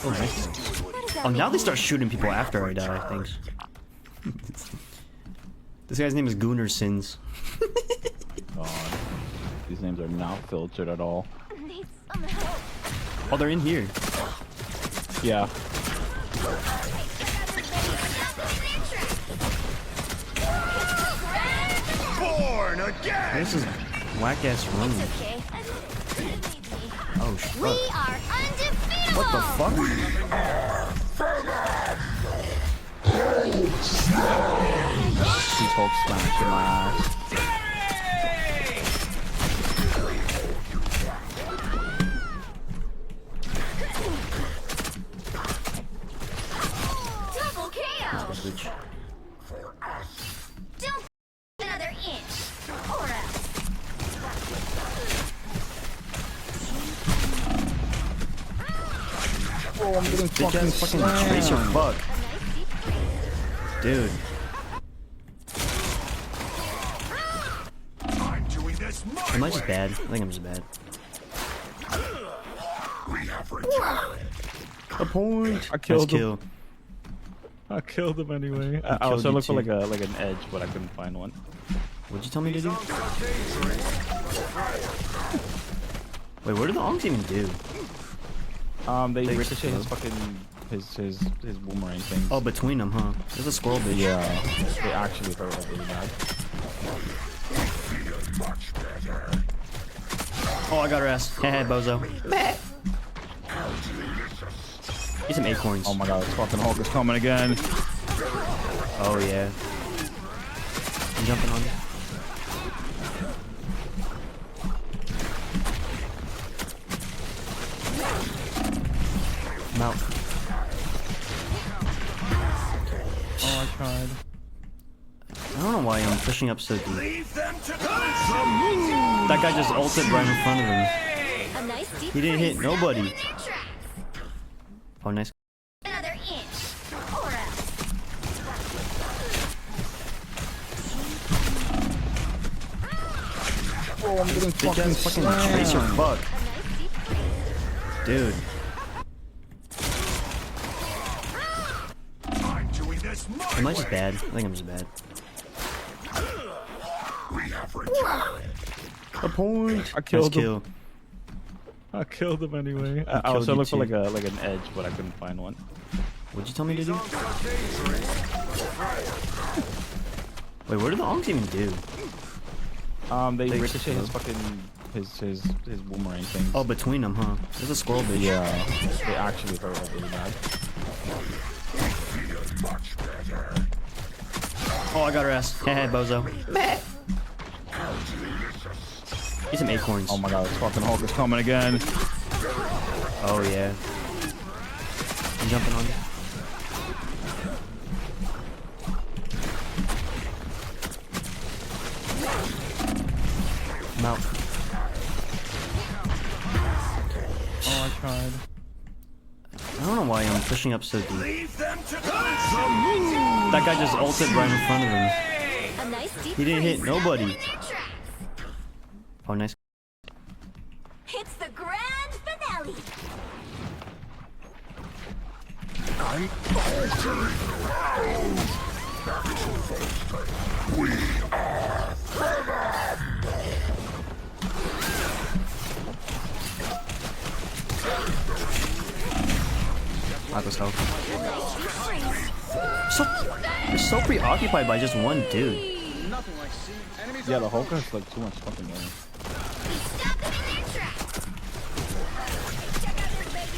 Oh, nice. Oh, now they start shooting people after I die, thanks. This guy's name is Gunnar Sins. God. These names are not filtered at all. Need some help. Oh, they're in here. Yeah. Born again! This is whack-ass room. Okay. Oh, shit. We are undefeatable. What the fuck? These folks smashing my ass. Double KO. Bitch. Don't another inch, or else. Oh, I'm getting Bitch ass fucking tracer fuck. A nice deep freeze. Dude. I'm doing this my Am I just way. bad? I think I'm just bad. We have returned. A point. I killed Nice him. kill. I killed him anyway. I killed also you looked for too. like an edge, but I couldn't find one. What'd you tell me to do? Wait, what do the ongs even do? They They ricochet his explode. fucking his boomerang thing. Oh, between them, huh? There's a squirrel bitch. Yeah, they actually hurt like really bad. Much better. Oh, I got her ass. Heh bozo. Get some acorns. Oh my god, this fucking Hulk is coming again. Oh, yeah. I'm jumping on you. I'm out. Oh, I tried. I don't know why I'm pushing up so deep. Leave them to die. That guy just ulted right in front of him. A nice deep He didn't hit freeze. nobody. In their tracks. Oh, nice. Another inch, or else. Oh, I'm getting Bitch ass fucking tracer fuck. A nice deep freeze. Dude. I'm doing this my Am I way. just bad? I think I'm just bad. We have returned. A point. I killed nice him. kill. I killed him anyway. I killed also you looked for too. like an edge, but I couldn't find one. What'd you tell me to do? Wait, what do the ongs even do? They They ricochet his explode. fucking his boomerang thing. Oh, between them, huh? There's a squirrel bitch. Yeah, they actually hurt like really bad. Much better. Oh, I got her ass. Heh bozo. Get some acorns. Oh my god, this fucking Hulk is coming again. Oh, yeah. I'm jumping on you. I'm out. Oh, I tried. I don't know why I'm pushing up so deep. Leave them to die. That guy just ulted right in front of him. A nice deep He didn't hit freeze. nobody. In their tracks. Oh, nice. It's the grand finale. Not this health. Nice deep freeze. They're so preoccupied by just one dude. Yeah, the Hulk has like too much fucking money. We stopped them in their tracks. Check out this big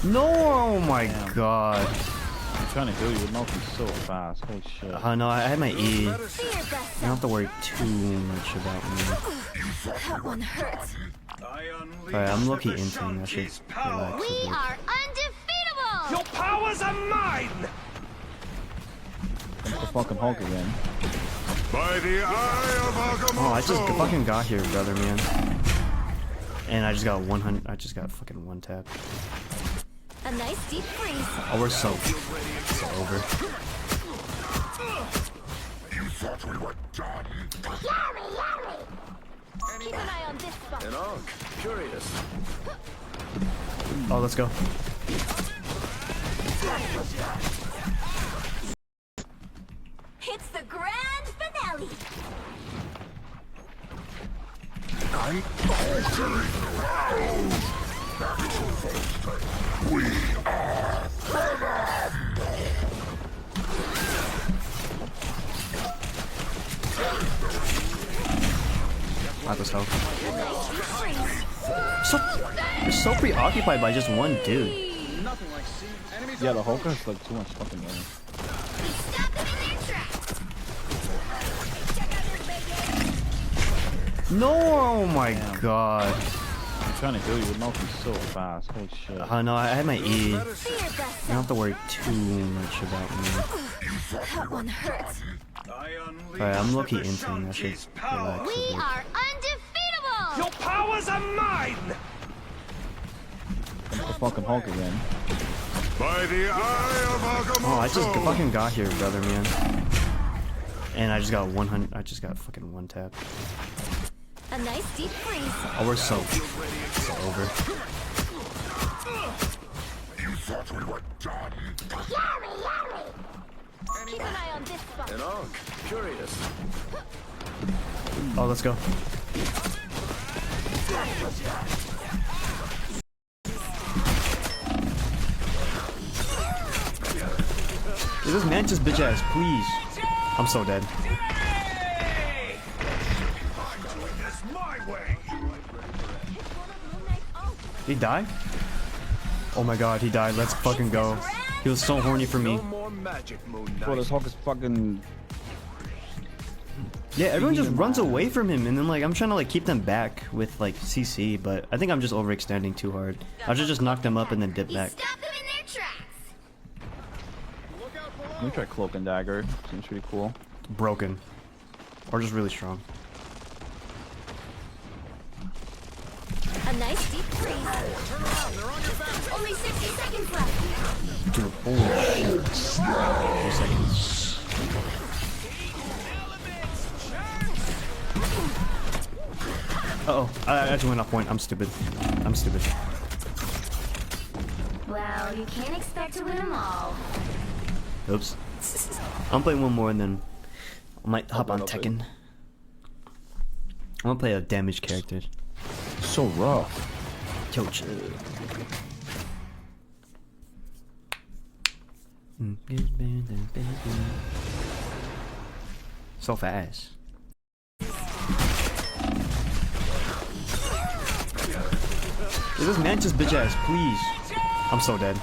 game. No, oh my god. I'm trying to kill you, but Malcolm's so fast. Holy shit. Oh no, I had my E. You Be your best don't self. have to worry too much about me. That one hurts. I unleash Alright, I'm low-key the inting. I should Shanti's power. relax a We bit. are undefeatable. Your powers are mine. It's the fucking Hulk again. By the eye of Agamotto. Oh, I just fucking got here, brother, man. And I just got 100. I just got fucking one tap. A nice deep freeze. Oh, we're so over. You thought we were done. Keep an eye on this spot. An Ankh, curious. Oh, let's go. It's the grand finale. Night altering round. We are Not this help. You're so preoccupied by just one dude. Yeah, the Hulk has like too much fucking money. Stop them in their tracks. Check out this baby. No, oh my god. I'm trying to heal you with Malcolm so fast. Holy shit. No, I had my E. Be your best You don't self. have to worry too much about me. That one hurts. Alright, I'm low-key inting. I should relax a We bit. are undefeatable. Your powers are mine! The fucking Hulk again. By the eye of Agamotto! Oh, I just fucking got here, brother, man. And I just got 100. I just got fucking one tap. A nice deep freeze. Oh, we're so over. You thought we were done. Keep an eye on this spot. Curious. Oh, let's go. Is this man just bitch ass, please? I'm so dead. I'm doing this my way. Did he die? Oh my god, he died. Let's fucking go. He was so horny for me. More magic, Moon Knight. Bro, this Hulk is fucking. Yeah, everyone just runs away from him, and then like I'm trying to like keep them back with like CC, but I think I'm just overextending too hard. I should just knock them up and then dip back. Stop them in their tracks. Let me try Cloak and Dagger. Seems pretty cool. Broken, or just really strong. A nice deep freeze. Turn around, they're on your back. Only 60 seconds left. Dude, holy shit. 2 seconds. Uh-oh, I actually went off point. I'm stupid. I'm stupid. Well, you can't expect to win them all. Oops. I'm playing one more and then I might hop on okay. Tekken. I'm gonna play a damaged character. So rough. Yo, chill. So fast. Is this man just bitch ass, please? I'm so dead.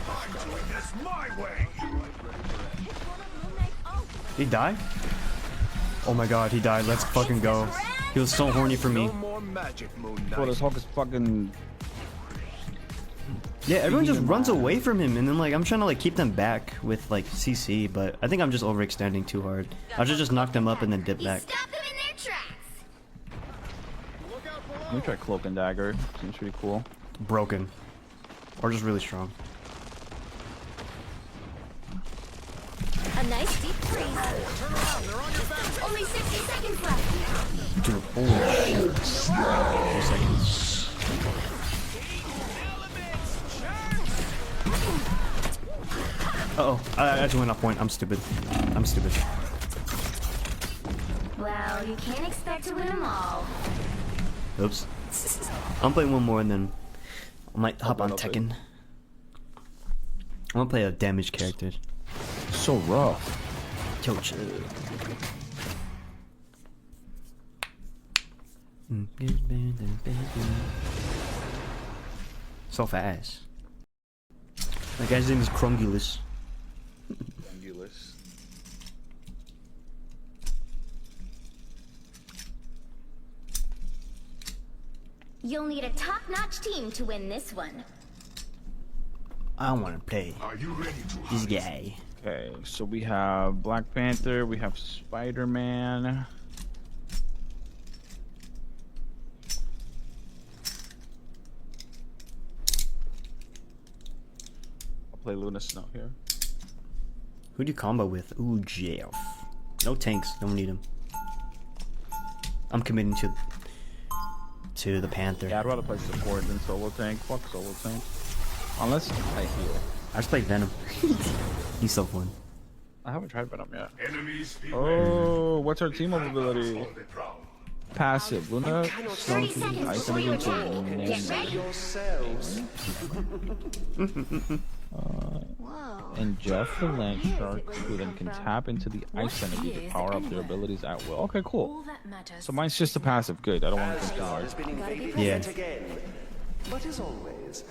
I'm doing this my way. Did he die? Oh my god, he died. Let's fucking go. He was so horny for me. More magic, Moon Bro, Knight. this Hulk is fucking. Yeah, everyone just runs away from him, and then like I'm trying to like keep them back with like CC, but I think I'm just overextending too hard. I should just knock them up and then dip back. Stop them in their tracks. Let me try Cloak and Dagger. Seems pretty cool. Broken, or just really strong. A nice deep freeze. Turn around, they're on your back. Only 60 seconds left. Dude, holy shit. 2 seconds. Uh-oh, I actually went off point. I'm stupid. I'm stupid. Well, you can't expect to win them all. Oops. I'm playing one more and then I might hop on okay. Tekken. I'm gonna play a damaged character. So rough. Yo, chill. So fast. That guy's name is Krungulus. You'll need a top-notch team to win this one. I want to play Are you ready to this hunt? guy. Okay, so we have Black Panther, we have Spider-Man. I'll play Luna Snow here. Who do you combo with? Ooh, Jeff. No tanks. Don't need him. I'm committing to to the Panther. Yeah, I'd rather play support than solo tank. Fuck solo tank. Unless I heal. I just play Venom. He's so fun. I haven't tried Venom yet. Enemies be Oh, what's our team up ability? on the prowl. Passive. Luna stone to the 30 ice seconds enemy before to you name. get ready. Whoa. And Jeff the Land Shark, who then can tap into the ice enemy to power up their abilities at will. Okay, cool. All that matters. So mine's just a passive. Good. I don't want to think too hard. Yeah. But as always,